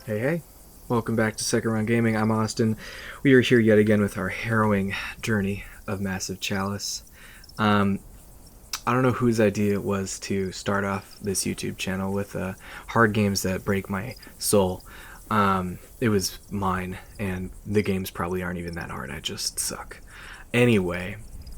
Hey, hey. Welcome back to Second Round Gaming. I'm Austin. We are here yet again with our harrowing journey of Massive Chalice. Um, I don't know whose idea it was to start off this YouTube channel with hard games that break my soul. It was mine, and the games probably aren't even that hard. I just suck. Anyway,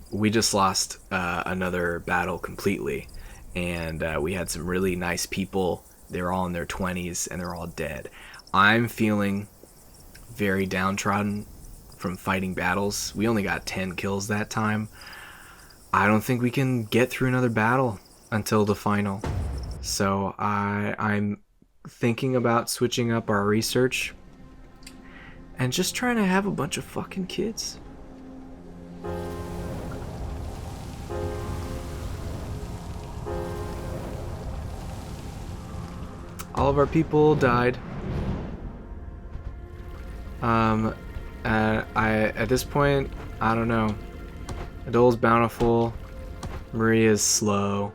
we just lost another battle completely, and we had some really nice people. They're all in their 20s, and they're all dead. I'm feeling very downtrodden from fighting battles. We only got 10 kills that time. I don't think we can get through another battle until the final. So I'm thinking about switching up our research and just trying to have a bunch of fucking kids. All of our people died. At this point, I don't know. Adol's bountiful. Maria's slow.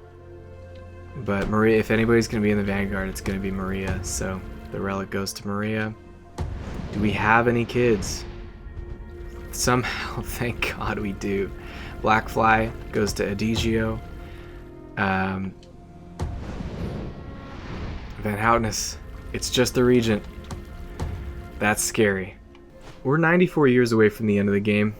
But Maria, if anybody's gonna be in the Vanguard, it's gonna be Maria. So the relic goes to Maria. Do we have any kids? Somehow, thank God we do. Blackfly goes to Adigio. Van Houtness, it's just the Regent. That's scary. We're 94 years away from the end of the game.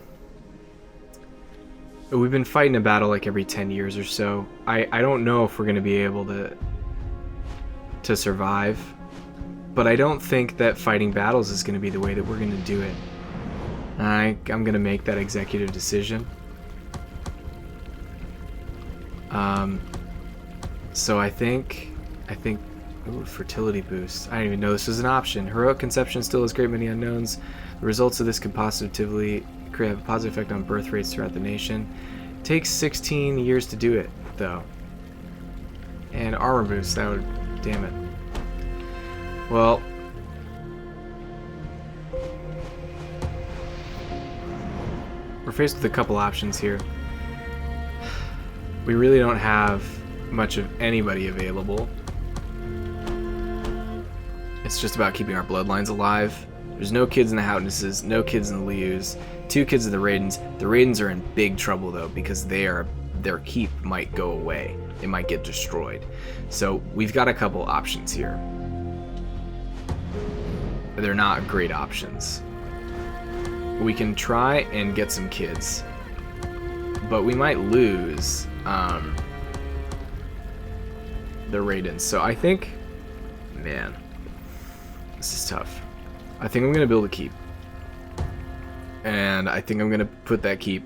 We've been fighting a battle like every 10 years or so. I don't know if we're going to be able to survive, but I don't think that fighting battles is going to be the way that we're going to do it. I'm going to make that executive decision. So I think ooh, fertility boost. I didn't even know this was an option. Heroic conception still has great many unknowns. The results of this can positively have a positive effect on birth rates throughout the nation. It takes 16 years to do it, though. And armor boost, that would... damn it. Well... we're faced with a couple options here. We really don't have much of anybody available. It's just about keeping our bloodlines alive. There's no kids in the Houtnesses, no kids in the Lius, 2 kids in the Raidens. The Raidens are in big trouble though, because their keep might go away. It might get destroyed. So we've got a couple options here. They're not great options. We can try and get some kids, but we might lose the Raidens. So I think, man, this is tough. I think I'm going to build a keep. And I think I'm going to put that keep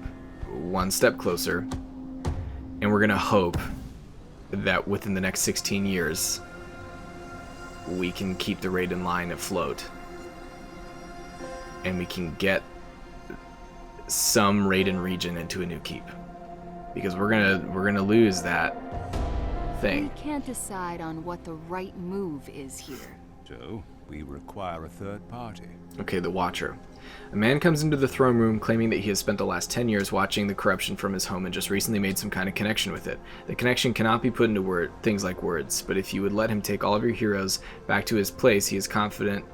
one step closer. And we're going to hope that within the next 16 years, we can keep the Raiden line afloat. And we can get some Raiden region into a new keep. Because we're gonna lose that thing. We can't decide on what the right move is here. So, we require a third party. Okay, the Watcher. A man comes into the throne room claiming that he has spent the last 10 years watching the corruption from his home and just recently made some kind of connection with it. The connection cannot be put into things like words, but if you would let him take all of your heroes back to his place, he is confident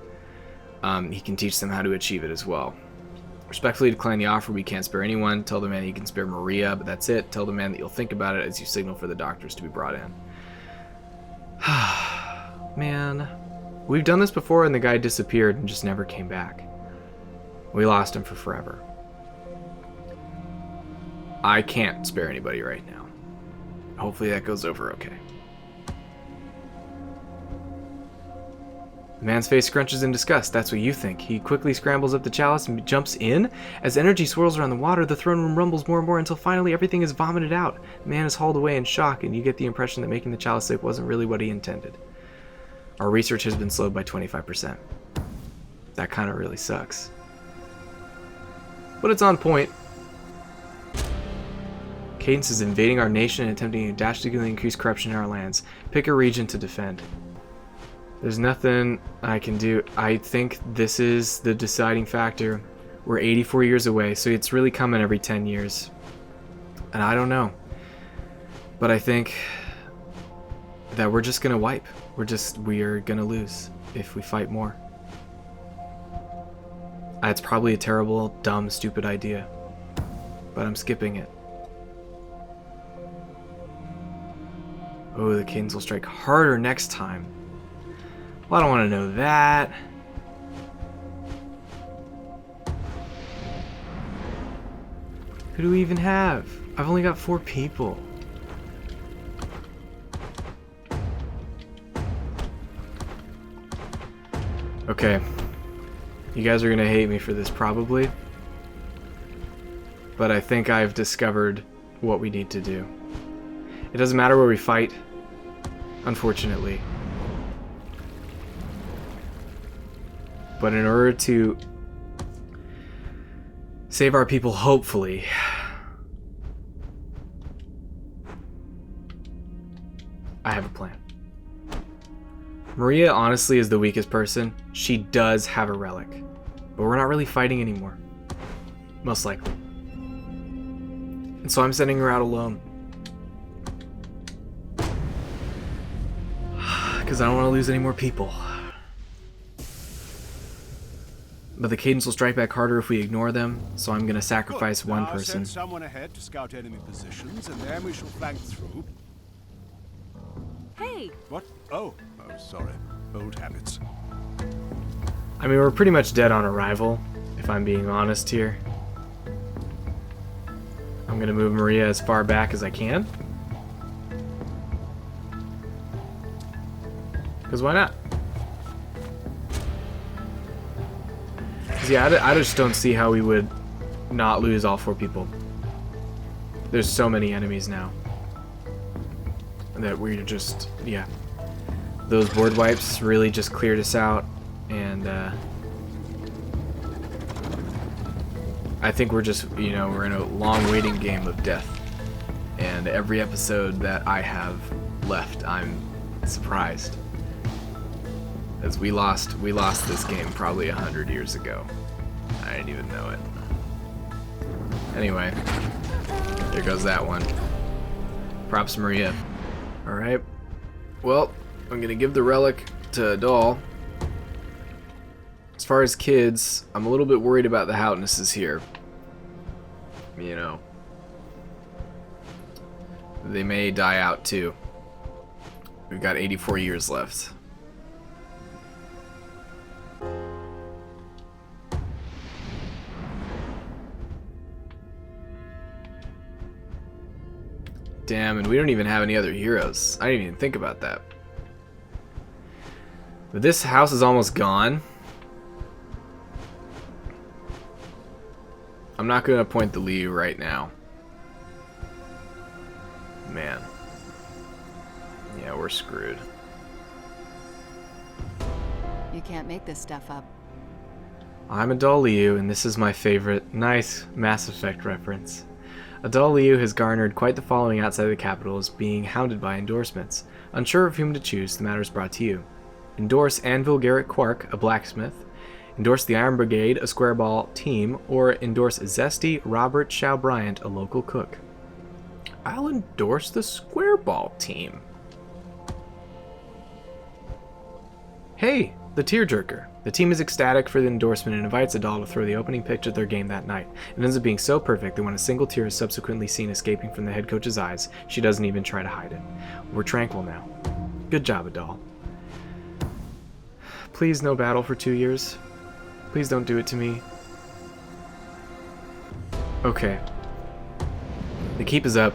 he can teach them how to achieve it as well. Respectfully decline the offer. We can't spare anyone. Tell the man you can spare Maria, but that's it. Tell the man that you'll think about it as you signal for the doctors to be brought in. Man. We've done this before and the guy disappeared and just never came back. We lost him for forever. I can't spare anybody right now. Hopefully that goes over okay. The man's face scrunches in disgust. That's what you think. He quickly scrambles up the chalice and jumps in. As energy swirls around the water, the throne room rumbles more and more until finally everything is vomited out. The man is hauled away in shock, and you get the impression that making the chalice safe wasn't really what he intended. Our research has been slowed by 25%. That kind of really sucks. But it's on point. Cadence is invading our nation and attempting to drastically increase corruption in our lands. Pick a region to defend. There's nothing I can do. I think this is the deciding factor. We're 84 years away, so it's really coming every 10 years. And I don't know. But I think that we're just gonna wipe. We are gonna lose if we fight more. It's probably a terrible, dumb, stupid idea. But I'm skipping it. Oh, the cadence will strike harder next time. Well, I don't want to know that. Who do we even have? I've only got 4 people. Okay. You guys are gonna hate me for this probably. But I think I've discovered what we need to do. It doesn't matter where we fight, unfortunately. But in order to save our people, hopefully, I have a plan. Maria, honestly, is the weakest person. She does have a relic. But we're not really fighting anymore. Most likely. And so I'm sending her out alone. Because I don't want to lose any more people. But the cadence will strike back harder if we ignore them, so I'm going to sacrifice one person. Send someone ahead to scout enemy positions, and then we shall flank through. Hey! What? Oh, sorry. Old habits. I mean, we're pretty much dead on arrival, if I'm being honest here. I'm going to move Maria as far back as I can. Because why not? Yeah, I just don't see how we would not lose all 4 people. There's so many enemies now that we're just, yeah. Those board wipes really just cleared us out, and I think we're just, you know, we're in a long waiting game of death. And every episode that I have left, I'm surprised. As we lost this game probably 100 years ago. I didn't even know it. Anyway, there goes that one. Props Maria. Alright. Well, I'm gonna give the relic to a doll. As far as kids, I'm a little bit worried about the Houtnesses here. You know. They may die out too. We've got 84 years left. Damn, and we don't even have any other heroes. I didn't even think about that. But this house is almost gone. I'm not going to appoint the Liu right now. Man. Yeah, we're screwed. You can't make this stuff up. I'm Adol Liu, and this is my favorite, nice Mass Effect reference. Adol Liu has garnered quite the following outside the capital as being hounded by endorsements. Unsure of whom to choose, the matter is brought to you. Endorse Anvil Garrett Quark, a blacksmith. Endorse the Iron Brigade, a squareball team. Or endorse Zesty Robert Shaw Bryant, a local cook. I'll endorse the squareball team. Hey, the tearjerker. The team is ecstatic for the endorsement and invites Adol to throw the opening pitch of their game that night. It ends up being so perfect that when a single tear is subsequently seen escaping from the head coach's eyes, she doesn't even try to hide it. We're tranquil now. Good job, Adol. Please no battle for 2 years. Please don't do it to me. Okay. The keep is up.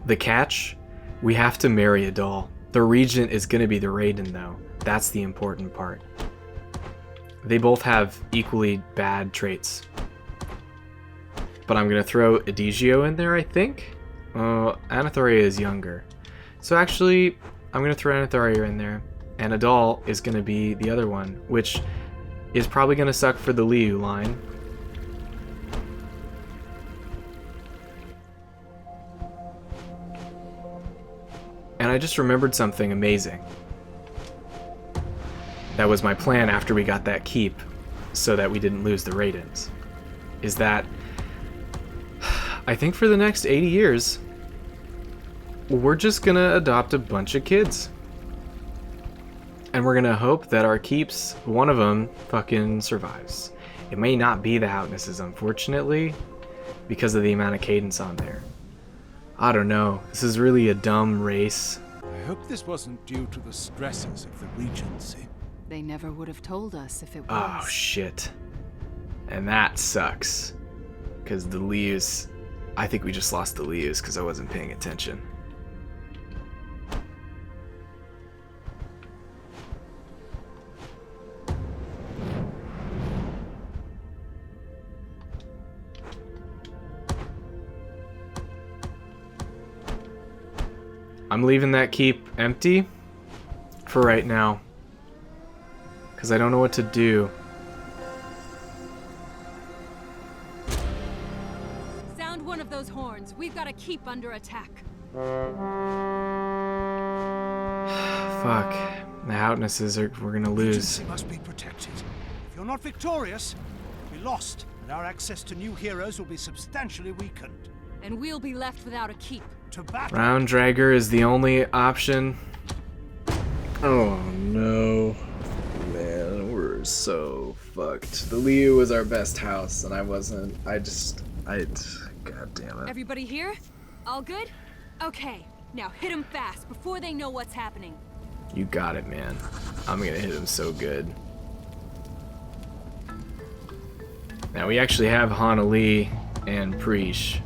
The catch? We have to marry Adol. The regent is going to be the Raiden, though. That's the important part. They both have equally bad traits. But I'm going to throw Edigio in there, I think? Anathoria is younger. So actually, I'm going to throw Anathoria in there. And Adol is going to be the other one, which is probably going to suck for the Liu line. And I just remembered something amazing. That was my plan after we got that keep, so that we didn't lose the Raidens. Is that I think for the next 80 years, we're just gonna adopt a bunch of kids. And we're gonna hope that our keeps, one of them, fucking survives. It may not be the Houtnesses, unfortunately, because of the amount of cadence on there. I don't know. This is really a dumb race. I hope this wasn't due to the stresses of the Regency. They never would have told us if it Oh, was. shit. And that sucks. Because the Lius... I think we just lost the Lius because I wasn't paying attention. I'm leaving that keep empty for right now. Because I don't know what to do. Sound one of those horns. We've got to keep under attack. Fuck. The Houtnesses we're gonna lose. Regency must be protected. If you're not victorious, you'll be lost, and our access to new heroes will be substantially weakened. And we'll be left without a keep. To battle. Round Dragger is the only option. Oh no. Man, we're so fucked. The Liu was our best house, and I wasn't. God damn it. Everybody here? All good? Okay, now hit them fast before they know what's happening. You got it, man. I'm gonna hit him so good. Now we actually have Hana Lee and Preesh,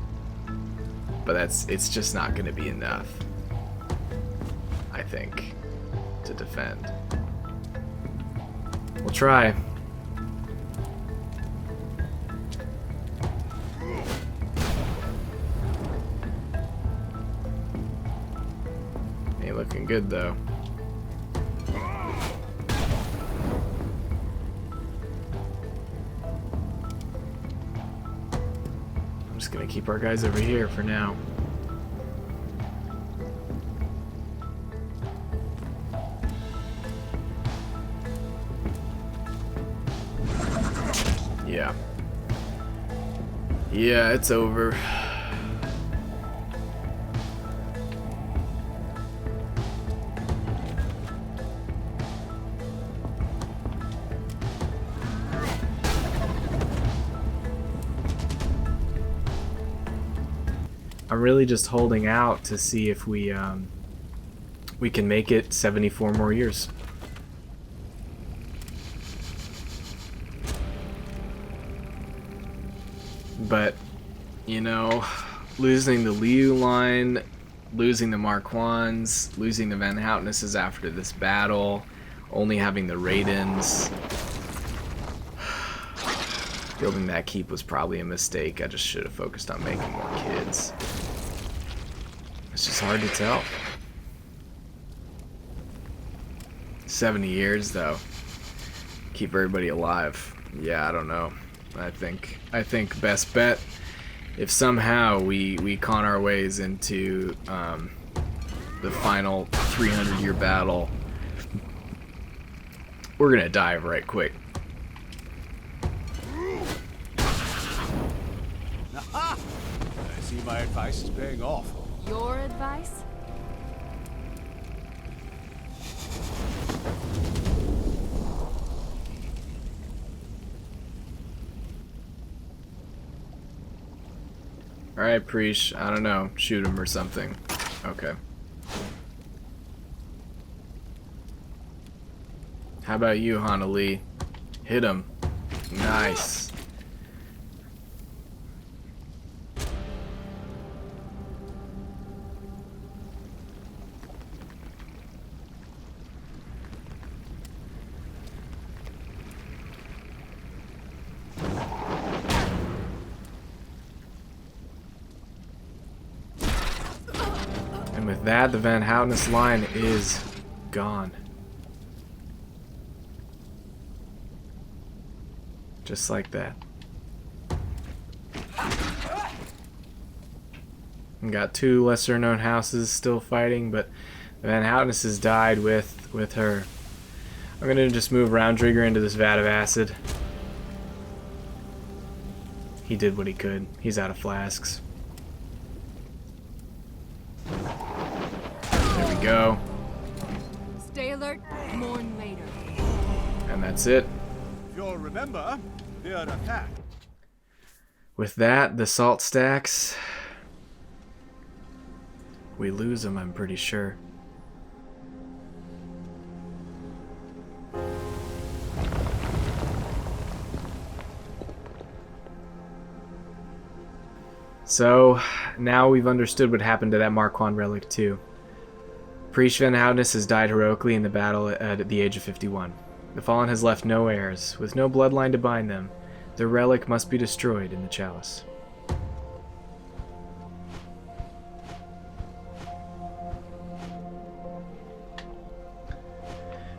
but it's just not gonna be enough, I think, to defend. We'll try. Ain't looking good though. I'm just gonna keep our guys over here for now. Yeah. Yeah, it's over. I'm really just holding out to see if we can make it 74 more years. But, you know, losing the Liu line, losing the Marquans, losing the Van Houtenesses after this battle, only having the Raidens. Building that keep was probably a mistake. I just should have focused on making more kids. It's just hard to tell. 70 years though. Keep everybody alive. Yeah, I don't know. I think best bet, if somehow we con our ways into the final 300-year battle, we're gonna dive right quick. Aha! I see my advice is paying off. Your advice? Alright, Preesh, I don't know, shoot him or something. Okay. How about you, Hana Lee? Hit him. Nice. And with that, the Van Houten's line is gone. Just like that. And got two lesser known houses still fighting, but the Van Houten's has died with her. I'm gonna just move Roundtrigger into this vat of acid. He did what he could. He's out of flasks. There we go. Stay alert, mourn later. And that's it. If you'll remember, Fear attack. With that, the salt stacks. We lose them, I'm pretty sure. So, now we've understood what happened to that Marquand relic too. Priest Van Houdness has died heroically in the battle at the age of 51. The Fallen has left no heirs, with no bloodline to bind them. The relic must be destroyed in the Chalice.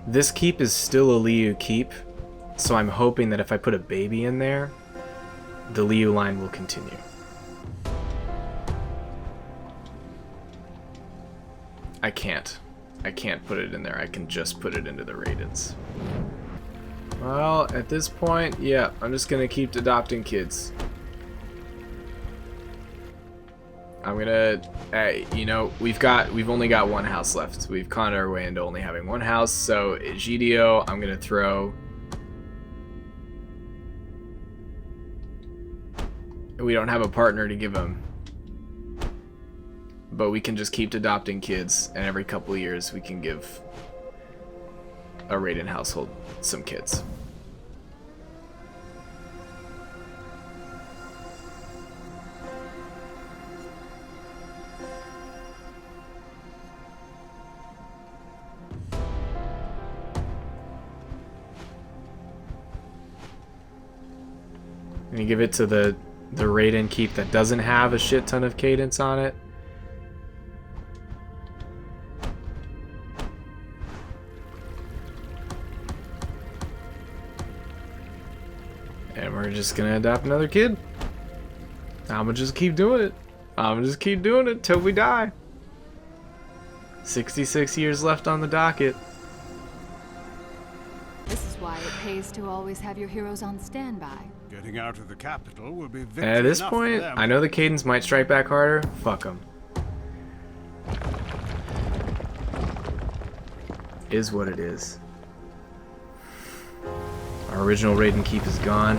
This keep is still a Liu keep, so I'm hoping that if I put a baby in there, the Liu line will continue. I can't put it in there. I can just put it into the Raidens. Well, at this point, yeah, I'm just gonna keep adopting kids. I'm gonna, hey, you know, we've only got one house left. We've conned our way into only having one house, so Egidio, I'm gonna throw. We don't have a partner to give him. But we can just keep adopting kids, and every couple of years we can give a Raiden household some kids. And you give it to the Raiden keep that doesn't have a shit ton of cadence on it. And we're just gonna adopt another kid. I'm gonna just keep doing it. I'm gonna just keep doing it till we die. 66 years left on the docket. This is why it pays to always have your heroes on standby. Getting out of the capital will be victory At this enough for point, them. I know the cadence might strike back harder. Fuck them. Is what it is. Our original Raiden keep is gone.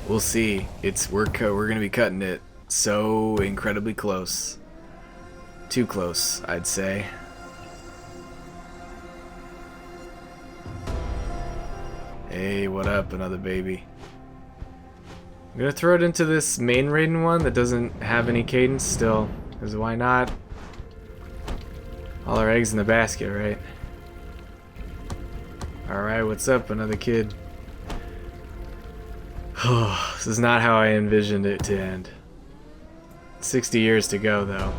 We'll see. We're gonna be cutting it so incredibly close. Too close, I'd say. Hey, what up? Another baby. I'm gonna throw it into this main Raiden one that doesn't have any cadence still. Because why not? All our eggs in the basket, right? Alright, what's up? Another kid. This is not how I envisioned it to end. 60 years to go, though.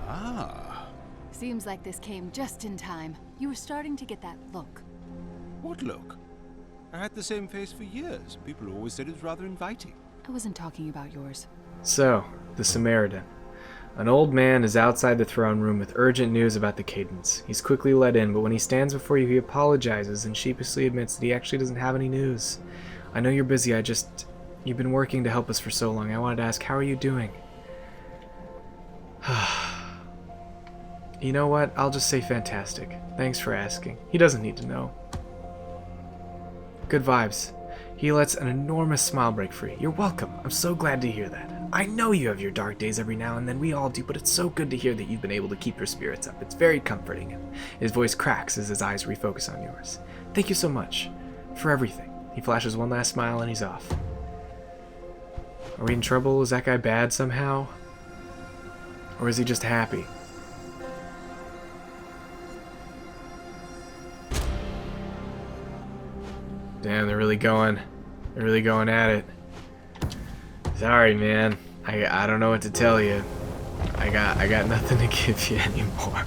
Ah, Seems like this came just in time. You were starting to get that look. what look? I had the same face for years. People always said it was rather inviting. I wasn't talking about yours. So, the Samaritan. An old man is outside the throne room with urgent news about the cadence. He's quickly let in, but when he stands before you, he apologizes and sheepishly admits that he actually doesn't have any news. I know you're busy, you've been working to help us for so long. I wanted to ask, how are you doing? You know what? I'll just say fantastic. Thanks for asking. He doesn't need to know. Good vibes. He lets an enormous smile break free. You're welcome. I'm so glad to hear that. I know you have your dark days every now and then. We all do, but it's so good to hear that you've been able to keep your spirits up. It's very comforting. His voice cracks as his eyes refocus on yours. Thank you so much for everything. He flashes one last smile and he's off. Are we in trouble? Is that guy bad somehow? Or is he just happy? Damn, they're really going at it. Sorry, man. I don't know what to tell you. I got nothing to give you anymore.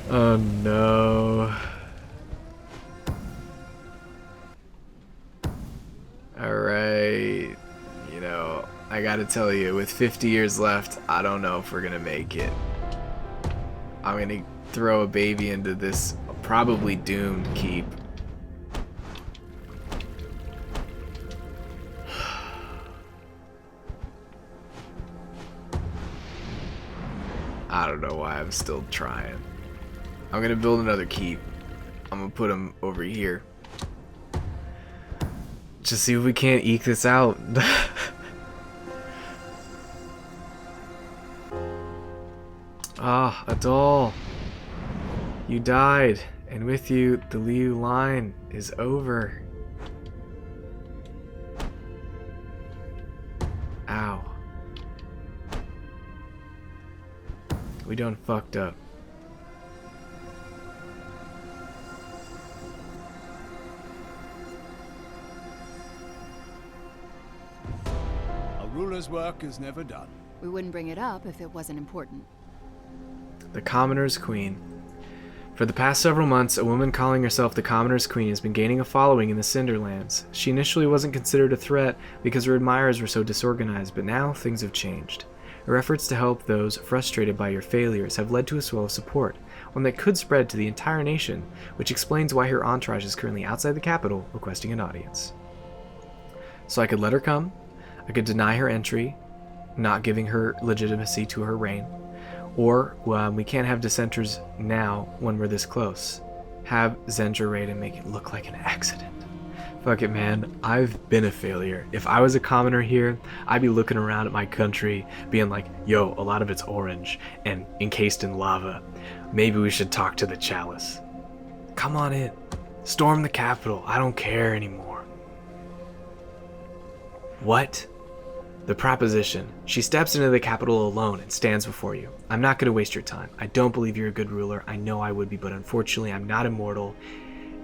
Oh no. Alright. You know, I gotta tell you, with 50 years left, I don't know if we're gonna make it. I'm gonna throw a baby into this probably doomed keep. I don't know why I'm still trying. I'm gonna build another keep. I'm gonna put him over here. Just see if we can't eke this out. Ah, Adol. You died, and with you, the Liu line is over. Ow. We done fucked up. A ruler's work is never done. We wouldn't bring it up if it wasn't important. The Commoner's Queen. For the past several months, a woman calling herself the Commoner's Queen has been gaining a following in the Cinderlands. She initially wasn't considered a threat because her admirers were so disorganized, but now things have changed. Her efforts to help those frustrated by your failures have led to a swell of support, one that could spread to the entire nation, which explains why her entourage is currently outside the capital requesting an audience. So I could let her come, I could deny her entry, not giving her legitimacy to her reign, or we can't have dissenters now when we're this close. Have Zendra raid and make it look like an accident. Fuck it, man. I've been a failure. If I was a commoner here, I'd be looking around at my country, being like, yo, a lot of it's orange and encased in lava. Maybe we should talk to the Chalice. Come on in. Storm the capital. I don't care anymore. What? The proposition. She steps into the capital alone and stands before you. I'm not going to waste your time. I don't believe you're a good ruler. I know I would be, but unfortunately I'm not immortal,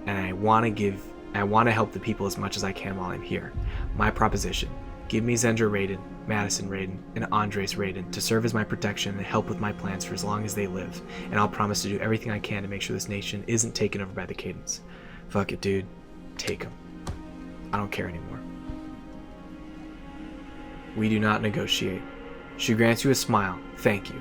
and I want to help the people as much as I can while I'm here. My proposition. Give me Zendra Raiden, Madison Raiden, and Andres Raiden to serve as my protection and help with my plans for as long as they live, and I'll promise to do everything I can to make sure this nation isn't taken over by the Cadence. Fuck it, dude. Take them. I don't care anymore. We do not negotiate. She grants you a smile. Thank you.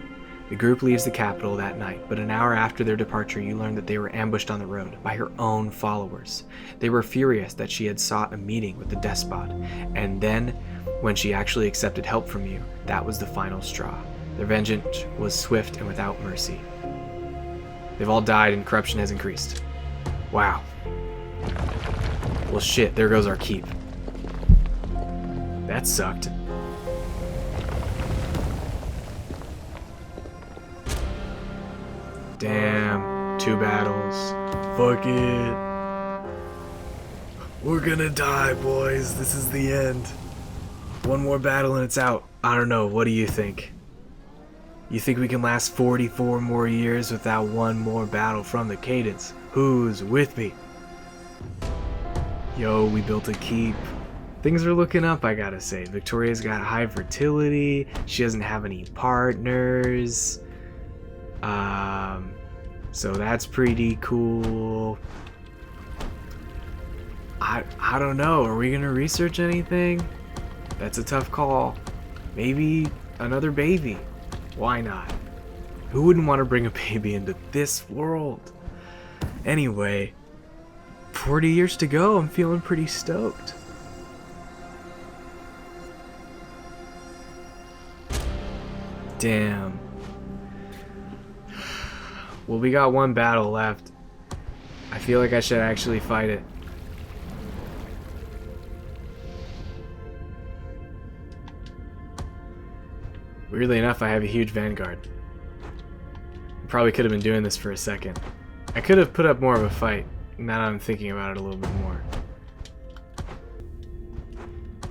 The group leaves the capital that night, but an hour after their departure you learn that they were ambushed on the road by her own followers. They were furious that she had sought a meeting with the despot, and then, when she actually accepted help from you, that was the final straw. Their vengeance was swift and without mercy. They've all died and corruption has increased. Wow. Well shit, there goes our keep. That sucked. Damn, 2 battles. Fuck it. We're gonna die, boys. This is the end. 1 more battle and it's out. I don't know, what do you think? You think we can last 44 more years without 1 more battle from the Cadence? Who's with me? Yo, we built a keep. Things are looking up, I gotta say. Victoria's got high fertility. She doesn't have any partners. So that's pretty cool. I don't know. Are we gonna research anything? That's a tough call. Maybe another baby. Why not? Who wouldn't want to bring a baby into this world? Anyway, 40 years to go. I'm feeling pretty stoked. Damn. Well, we got 1 battle left. I feel like I should actually fight it. Weirdly enough, I have a huge vanguard. I probably could have been doing this for a second. I could have put up more of a fight, now that I'm thinking about it a little bit more.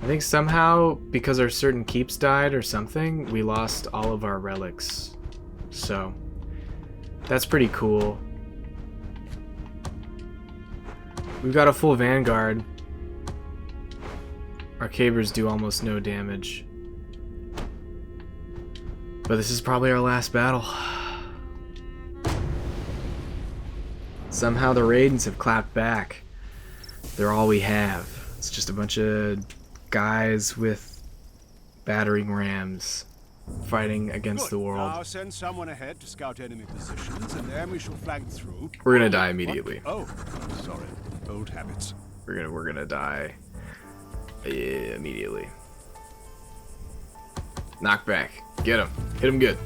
I think somehow, because our certain keeps died or something, we lost all of our relics. So, that's pretty cool. We've got a full vanguard. Our cabers do almost no damage. But this is probably our last battle. Somehow the Raidens have clapped back. They're all we have. It's just a bunch of guys with battering rams fighting against the world. Now send someone ahead to scout enemy positions, and then we shall flank through. We're gonna die immediately. What? Oh, sorry. Old habits. We're gonna die immediately. Knock back. Get him. Hit him good.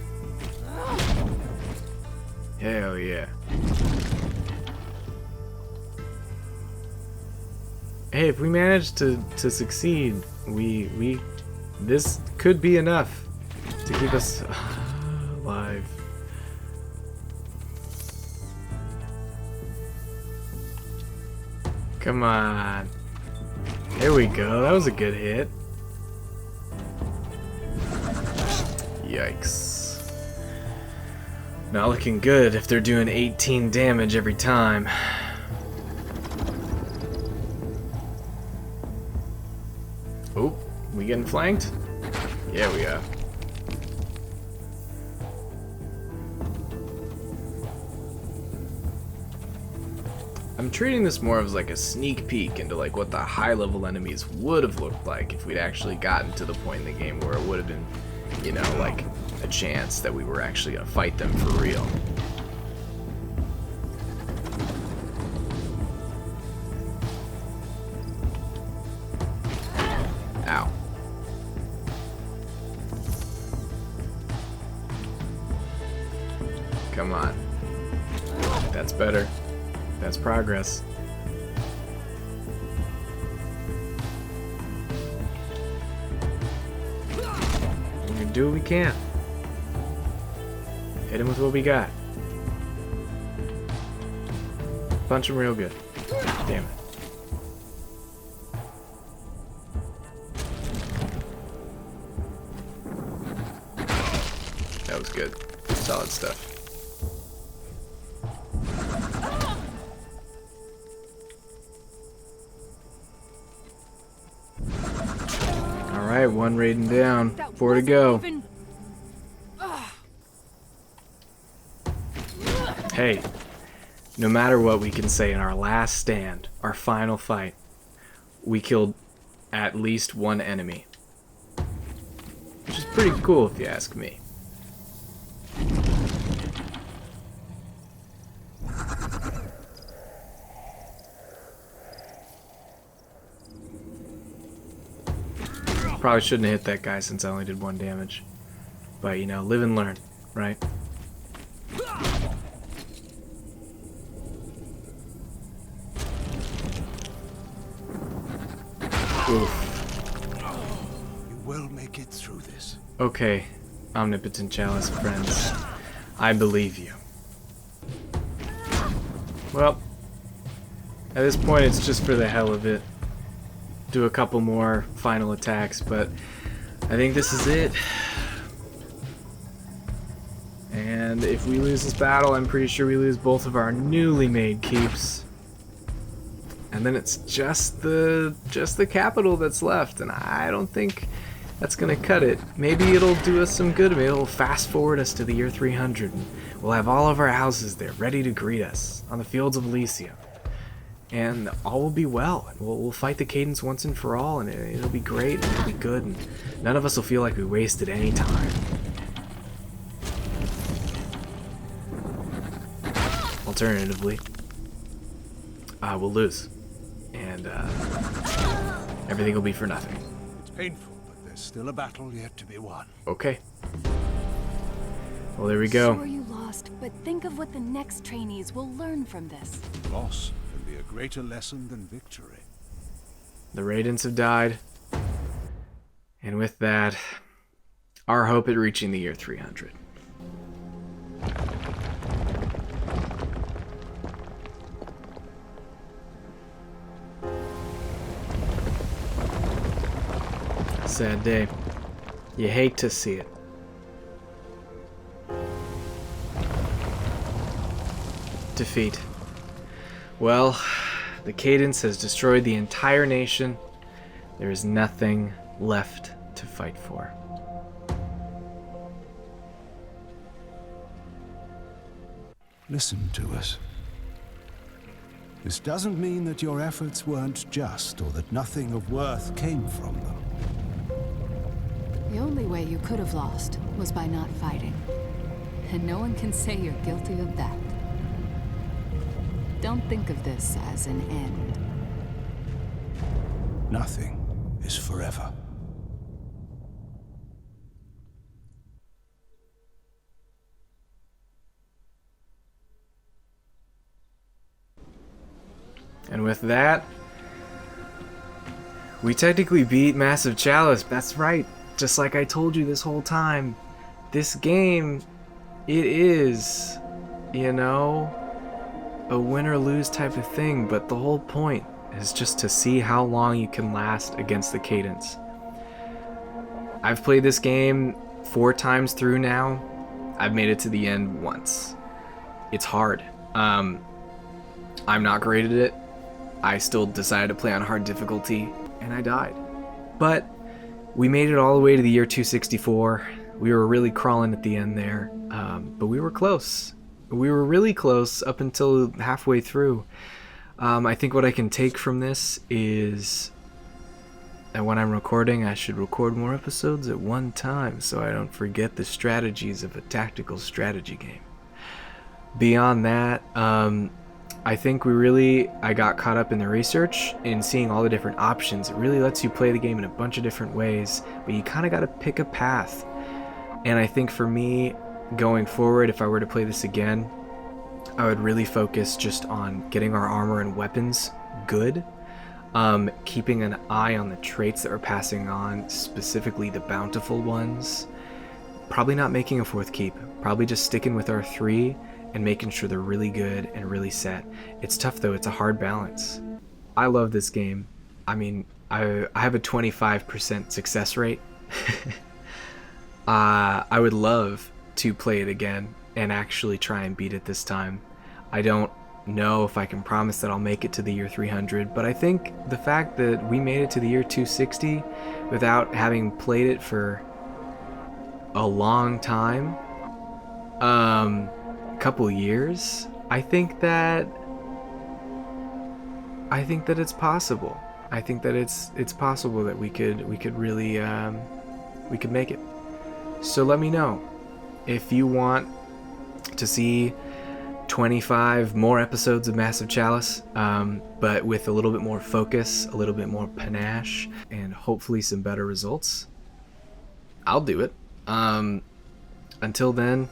Hell yeah. hey, if we manage to succeed, this could be enough to keep us alive. Come on. There we go. That was a good hit. Yikes. Not looking good if they're doing 18 damage every time. Oh, we getting flanked? Yeah, we are. I'm treating this more as like a sneak peek into like what the high level enemies would have looked like if we'd actually gotten to the point in the game where it would have been, you know, like a chance that we were actually gonna fight them for real. Ow. Come on. That's better. That's progress. We're gonna do what we can. Hit him with what we got. Punch him real good. Damn it. That was good. Solid stuff. Alright, one raiding down. 4 to go. Hey, no matter what we can say in our last stand, our final fight, we killed at least one enemy. Which is pretty cool if you ask me. Probably shouldn't have hit that guy since I only did 1 damage. But, you know, live and learn, right? Oof. You will make it through this. Okay, Omnipotent Chalice friends. I believe you. Well, at this point it's just for the hell of it. Do a couple more final attacks, but I think this is it. And if we lose this battle, I'm pretty sure we lose both of our newly made keeps. And then it's just the capital that's left, and I don't think that's gonna cut it. Maybe it'll do us some good. Maybe it'll fast forward us to the year 300, and we'll have all of our houses there ready to greet us on the fields of Elysium. And all will be well. And we'll fight the Cadence once and for all, and it'll be great, and it'll be good, and none of us will feel like we wasted any time. Alternatively, we'll lose, and everything will be for nothing. It's painful, but there's still a battle yet to be won. Okay. Well, there we go. Sure you lost, but think of what the next trainees will learn from this. Loss can be a greater lesson than victory. The Raidens have died, and with that, our hope at reaching the year 300. Sad day. You hate to see it. Defeat. Well, the Cadence has destroyed the entire nation. There is nothing left to fight for. Listen to us. This doesn't mean that your efforts weren't just, or that nothing of worth came from them. The only way you could have lost was by not fighting. And no one can say you're guilty of that. Don't think of this as an end. Nothing is forever. And with that, We technically beat Massive Chalice. That's right. Just like I told you this whole time. This game, it is, you know, a win or lose type of thing, but the whole point is just to see how long you can last against the cadence. I've played this game 4 times through now. I've made it to the end once. It's hard. I'm not great at it. I still decided to play on hard difficulty, and I died. But we made it all the way to the year 264. We were really crawling at the end there, but we were close. We were really close up until halfway through. I think what I can take from this is that when I'm recording, I should record more episodes at one time so I don't forget the strategies of a tactical strategy game. Beyond that, I think I got caught up in the research and seeing all the different options. It really lets you play the game in a bunch of different ways, but you kind of got to pick a path. And I think for me, going forward, if I were to play this again, I would really focus just on getting our armor and weapons good, keeping an eye on the traits that we're passing on, specifically the bountiful ones, probably not making a 4th keep, probably just sticking with our 3 and making sure they're really good and really set. It's tough though, it's a hard balance. I love this game. I mean, I have a 25% success rate. I would love to play it again and actually try and beat it this time. I don't know if I can promise that I'll make it to the year 300, but I think the fact that we made it to the year 260 without having played it for a long time, couple years, I think that it's possible. I think that it's possible that we could really we could make it. So let me know if you want to see 25 more episodes of Massive Chalice, but with a little bit more focus, a little bit more panache, and hopefully some better results. I'll do it. Until then,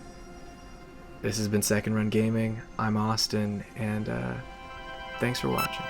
this has been Second Run Gaming. I'm Austin, and thanks for watching.